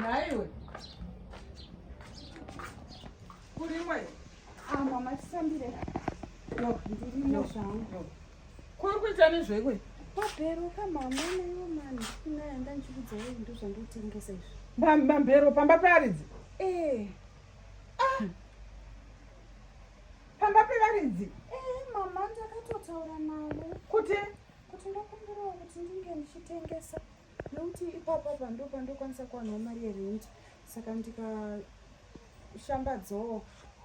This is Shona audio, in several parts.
Naiwe. Kurimwe. Mama tisambire. No, ndirimo zvangu. Kuri kuita nezvekwe? maBhero mama naiwo mani. Kunaenda ndichikudzawo ndo zvandotengesa izvi. maBhero pamba paridzi. Pamba paridzi. Mama ndakatotaura nawo. Kuti ndakumbirawo kuti ndinge ndichitengesa. Nokuti ipapa pandokwanisa kuwana mari yerent. Saka ndikashambadzawo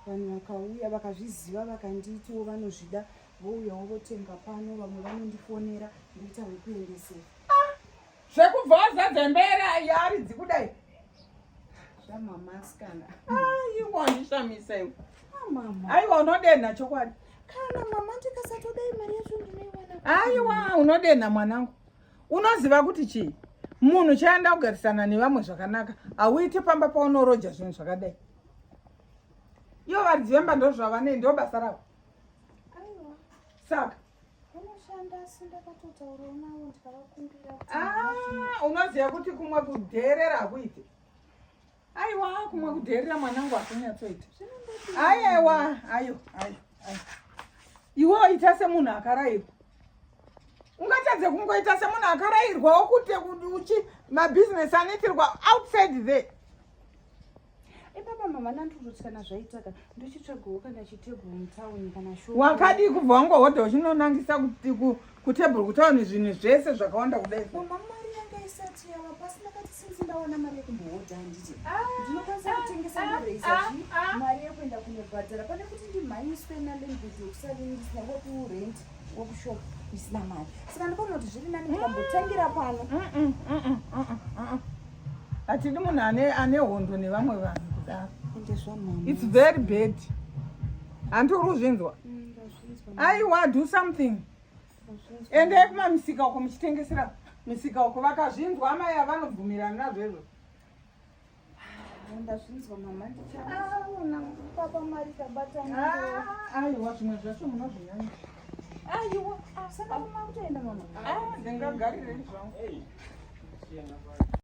vanhu vakauya vakazviziva vakanditiwo vanozvida vouyawo votenga pano vamwe vanondifonera ndoita wekuendesera. zvekubva wazadza mbera yaridzi kudai. Zvamama asikana. Iwe wandishamisa iwe. Mama. Aiwa unodenha chokwadi. Kana mama ndikasatodai mari yacho ndinoiwana. Aiwa unodenha mwanangu. Unoziva kuti chii? Munhu chaenda kugarisana nevamwe zvakanaka. Hauiti pamba paunoRoja zvinhu zvakadai. Ivo varidzi vemba ndozvavane ndo basa ravo. Aiwa. Saka vanoshanda asi ndakatotaurawo navo ndikavakumbira. Unoziva kuti kumwe kudherera hakuite. Aiwa kumwe kudherera mwanangu hakunyatsoita. Aiwa ayo. Iwo ita semunhu akarayirwa. Ungatadze kungoita semunhu akarayirwawo kuti mabhizinesi anoitirwa outside there. Papa mama nandozotyana zvaitaka ndochitsvagawo kana chitebhuru mutauni kana shopu. Wakadi kubva wangohodha uchinonangisa kutebhuru kutauni zvinhu zvese zvakawanda kudai. Mama mari yanga isati yava pasi ndakati sinzi ndawana mari yekumbohodha handiti. Ndinokwanisa kutengesa mabhero mari yekuenda kunobhadhara pane kuti ndimhanyiswe nalandlord yokusari ndisina wokurent wokushopu ndisina mari. Saka ndikaona kuti zviri nani ndikambotangira pano. Hatidi munhu ane hondo nevamwe vanhu kudaro. Ende zvamama. It's very bad. Handi uri kuzvinzwa? Aiwa do something. Endai kumamisika uko muchitengesera misika uko vakazvinzwa amai avanobvumirana nazvo izvo. Ndazvinzwa mama ndichaona papa mari kabatana. Aiwa zvimwe zvacho munozvinyanya. Aiwa saka mama kutoenda mama. Ndingagarire zvangu.